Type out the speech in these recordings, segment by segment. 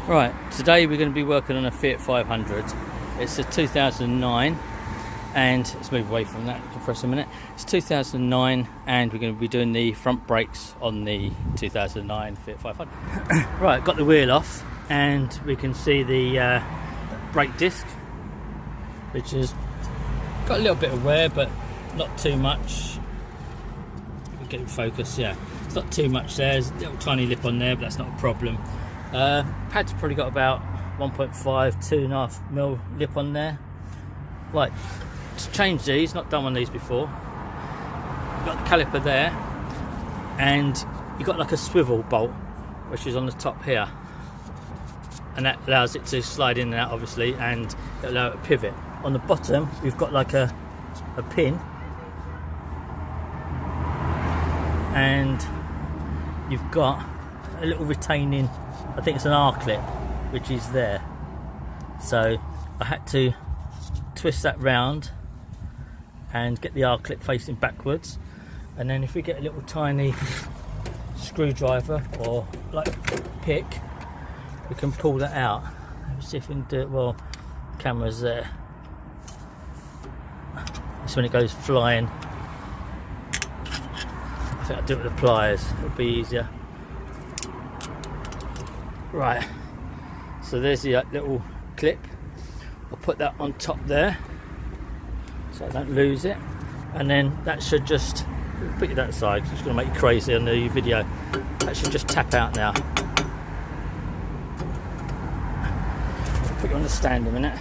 Right, today we're going to be working on a Fiat 500. It's a 2009, and let's move away from that for a minute. It's 2009, and we're going to be doing the front brakes on the 2009 Fiat 500. Right, got the wheel off, and we can see the brake disc, which has got a little bit of wear, but not too much. We'll get in focus, yeah. It's not too much there. There's a little tiny lip on there, but that's not a problem. Pad's probably got about 1.5, 2.5 mil lip on there. Right, to change these, not done one of these before. You've got the caliper there, and you've got like a swivel bolt, which is on the top here, and that allows it to slide in and out, obviously, and allow it to pivot. On the bottom, we've got like a pin, and you've got a little retaining, I think it's an R-clip, which is there. So I had to twist that round and get the R-clip facing backwards, and then if we get a little tiny screwdriver or like pick, we can pull that out. Let's see if we can do it. Well, camera's there. That's when it goes flying. I think I'll do it with the pliers, it'll be easier. Right, so there's the little clip. I'll put that on top there so I don't lose it, and then that should just put you that side, it's going to make you crazy on the video. That should just tap out now. I'll put you on the stand in a minute.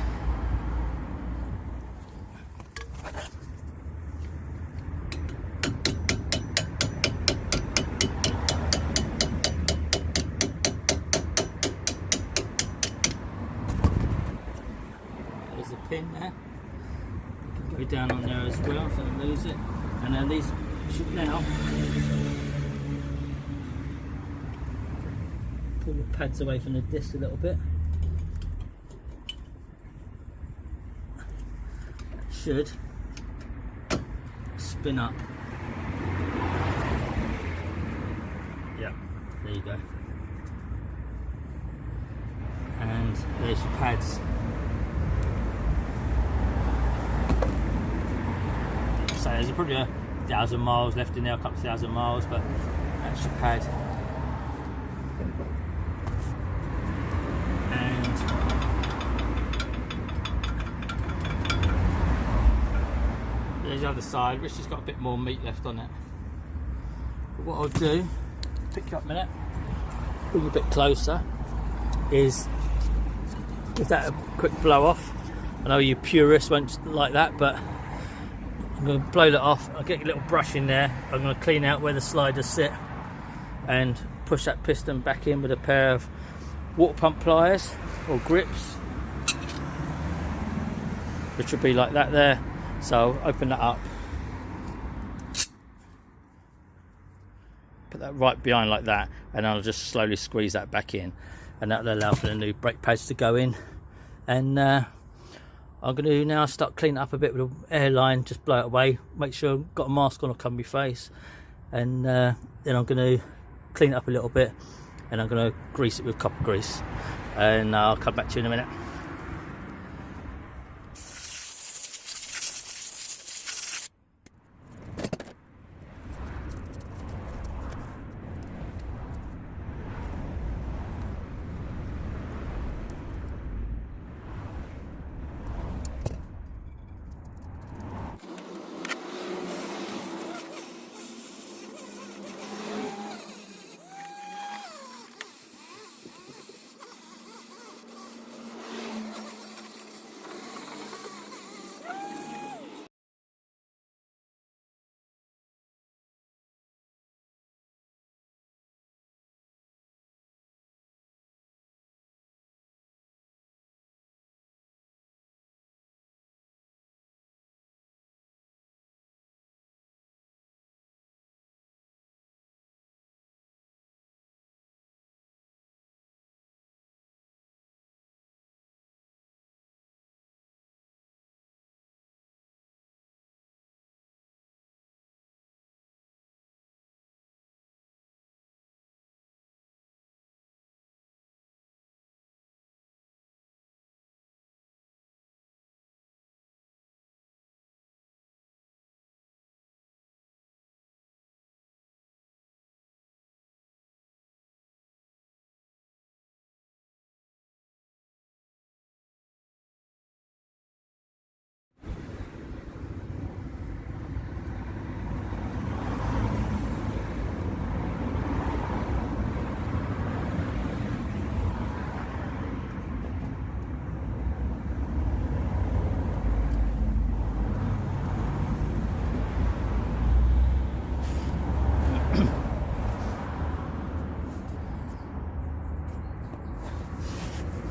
There's a pin there. You can go down on there as well so I don't lose it. And then these should now pull the pads away from the disc a little bit. That should spin up. Yeah, there you go. And there's your pads. So there's probably 1,000 miles left in there, a couple of 1,000 miles, but that's your pad. And there's the other side, which has got a bit more meat left on it. But what I'll do, pick you up a minute, bring you a bit closer, is give that a quick blow off. I know you purists won't like that, but I'm going to blow that off. I'll get a little brush in there. I'm going to clean out where the sliders sit and push that piston back in with a pair of water pump pliers or grips, which will be like that there. So I'll open that up, put that right behind like that, and I'll just slowly squeeze that back in, and that will allow for the new brake pads to go in. And I'm going to now start cleaning up a bit with the airline, just blow it away, make sure I've got a mask on or cover my face, and then I'm going to clean it up a little bit, and I'm going to grease it with copper grease, and I'll come back to you in a minute.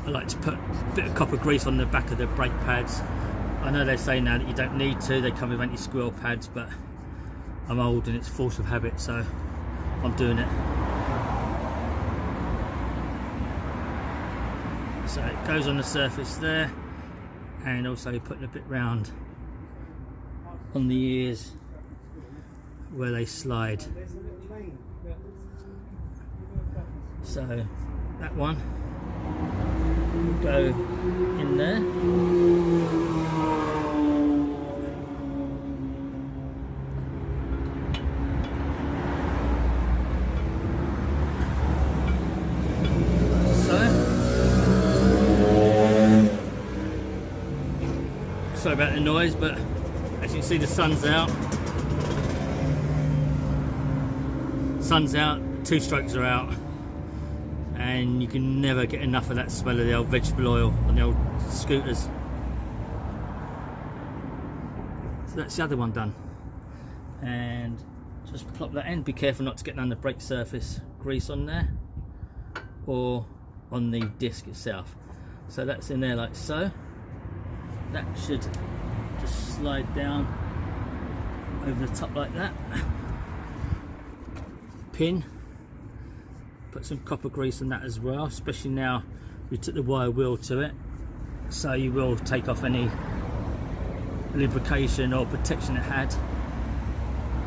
I like to put a bit of copper grease on the back of the brake pads. I know they say now that you don't need to, they come with anti-squirrel pads, but I'm old and it's force of habit, so I'm doing it. So it goes on the surface there, and also putting a bit round on the ears where they slide. So that one will go in there. Sorry about the noise, but as you can see, the sun's out. Sun's out, two strokes are out, and you can never get enough of that smell of the old vegetable oil on the old scooters. So that's the other one done, and just plop that in. Be careful not to get none of the brake surface grease on there or on the disc itself. So that's in there like so. That should just slide down over the top like that. Pin, put some copper grease on that as well, especially now we took the wire wheel to it, so you will take off any lubrication or protection it had.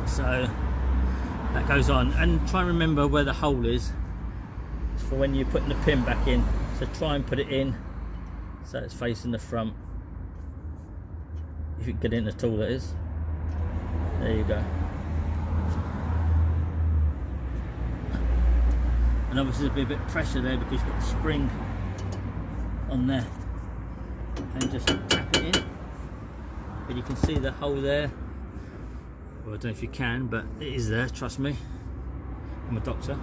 So that goes on, and try and remember where the hole is for when you're putting the pin back in. So try and put it in so it's facing the front. If you can get in at all, that is. There you go. And obviously there'll be a bit of pressure there because you've got the spring on there. And just tap it in. But you can see the hole there. Well, I don't know if you can, but it is there, trust me. I'm a doctor.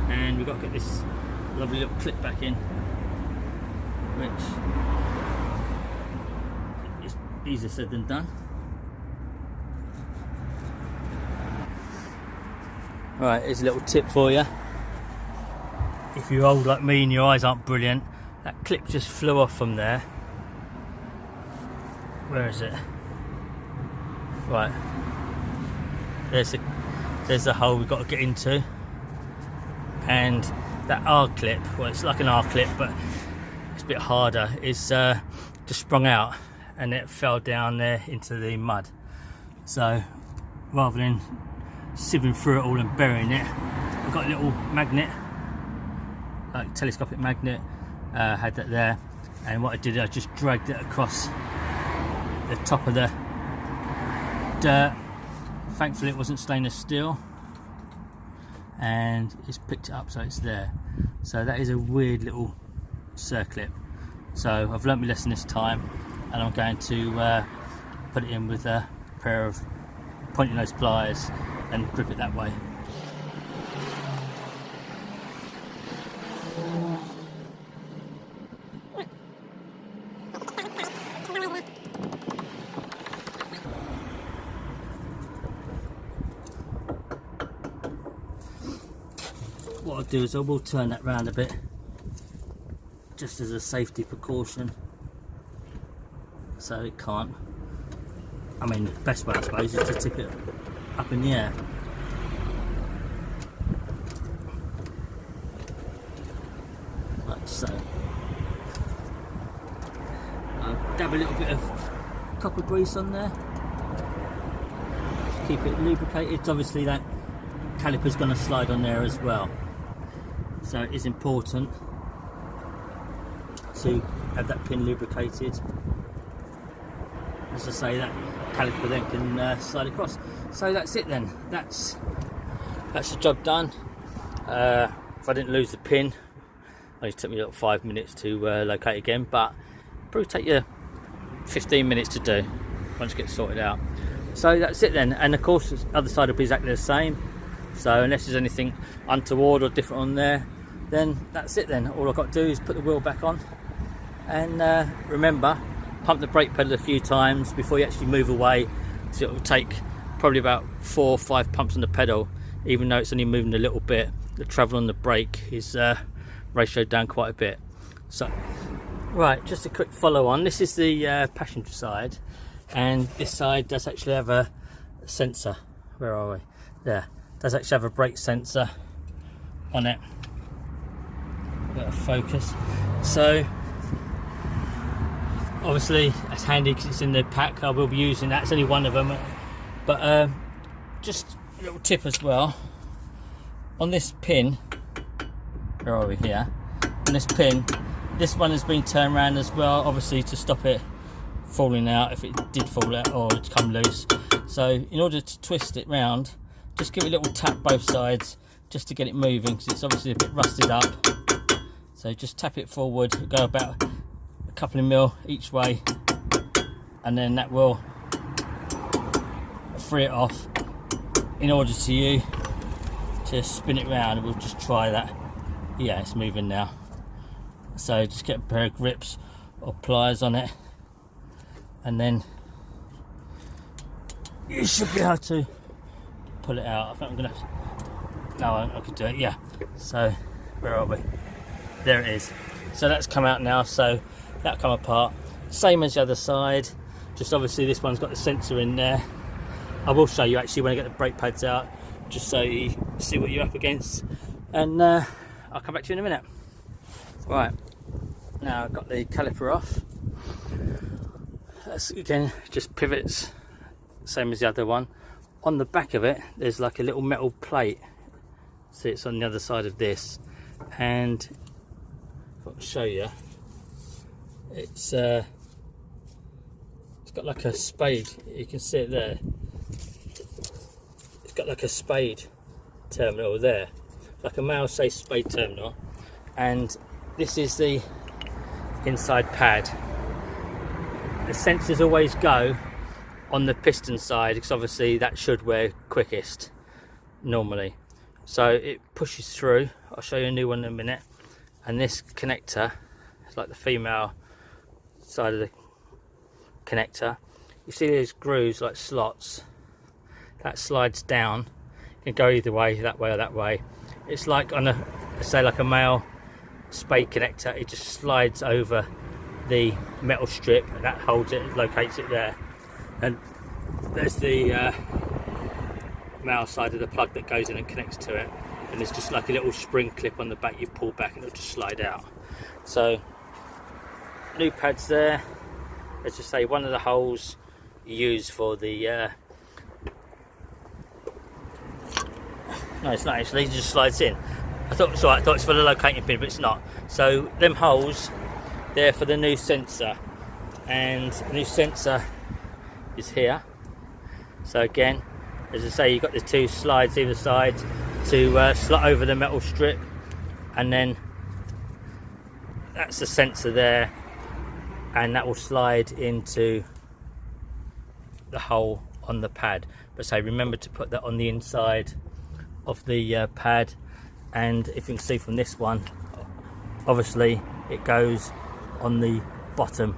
And we've got to get this lovely little clip back in, which easier said than done. Right, here's a little tip for you. If you're old like me and your eyes aren't brilliant, that clip just flew off from there. Where is it? Right, there's the hole we've got to get into, and that R clip, well, it's like an R clip but it's a bit harder, is just sprung out and it fell down there into the mud. So rather than sieving through it all and burying it, I've got a little magnet, like telescopic magnet, had that there, and what I did, I just dragged it across the top of the dirt. Thankfully it wasn't stainless steel, and it's picked it up, so it's there. So that is a weird little circlip. So I've learnt my lesson this time, and I'm going to put it in with a pair of pointy nose pliers and grip it that way. What I'll do is I will turn that round a bit, just as a safety precaution, so it can't. I mean, the best way I suppose is to tip it up in the air. Like so. I'll dab a little bit of copper grease on there, keep it lubricated. Obviously that caliper's going to slide on there as well, so it is important to have that pin lubricated. As I say, that caliper then can slide across. So that's it then. That's the job done. If I didn't lose the pin, it only took me about 5 minutes to locate again, but probably take you 15 minutes to do once you get sorted out. So that's it then. And of course the other side will be exactly the same. So unless there's anything untoward or different on there, then that's it then. All I've got to do is put the wheel back on, and remember, pump the brake pedal a few times before you actually move away. So it will take probably about 4 or 5 pumps on the pedal, even though it's only moving a little bit. The travel on the brake is ratioed down quite a bit. So, right, just a quick follow on. This is the passenger side, and this side does actually have a sensor. Where are we? There. Does actually have a brake sensor on it. A bit of focus. So, obviously, that's handy because it's in the pack. I will be using that. It's only one of them. But just a little tip as well. On this pin, where are we here? On this pin, this one has been turned around as well, obviously to stop it falling out if it did fall out or it's come loose. So in order to twist it round, just give it a little tap both sides just to get it moving, because it's obviously a bit rusted up. So just tap it forward, go about a couple of mil each way, and then that will free it off in order to you to spin it round. We'll just try that. Yeah, it's moving now. So just get a pair of grips or pliers on it, and then you should be able to pull it out. I think I'm gonna, no, I could do it, yeah. So where are we? There it is. So that's come out now, so that'll come apart. Same as the other side, just obviously this one's got the sensor in there. I will show you actually when I get the brake pads out, just so you see what you're up against, and I'll come back to you in a minute. Right, now I've got the caliper off. That's again just pivots, same as the other one. On the back of it there's like a little metal plate, see it's on the other side of this, and if I can show you, it's got like a spade, you can see it there. It's got like a spade terminal there, like a male safe spade terminal, and this is the inside pad. The sensors always go on the piston side because obviously that should wear quickest normally, so it pushes through. I'll show you a new one in a minute, and this connector is like the female side of the connector. You see these grooves like slots that slides down. You can go either way, that way or that way. It's like on a, say like a male spade connector, it just slides over the metal strip and that holds it, locates it there. And there's the male side of the plug that goes in and connects to it, and there's just like a little spring clip on the back you pull back and it'll just slide out. So new pads there. Let's just say one of the holes you use for the no, it's not actually, it just slides in. I thought it's right, I thought it's for the locating pin, but it's not. So them holes, they're for the new sensor, and the new sensor is here. So again, as I say, you've got the two slides either side to slot over the metal strip, and then that's the sensor there, and that will slide into the hole on the pad. But say remember to put that on the inside of the pad, and if you can see from this one, obviously it goes on the bottom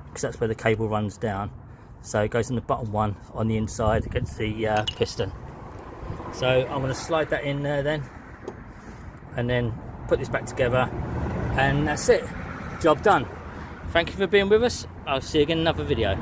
because that's where the cable runs down. So it goes on the bottom one on the inside against the piston. So I'm going to slide that in there then, and then put this back together, and that's it, job done. Thank you for being with us. I'll see you again in another video.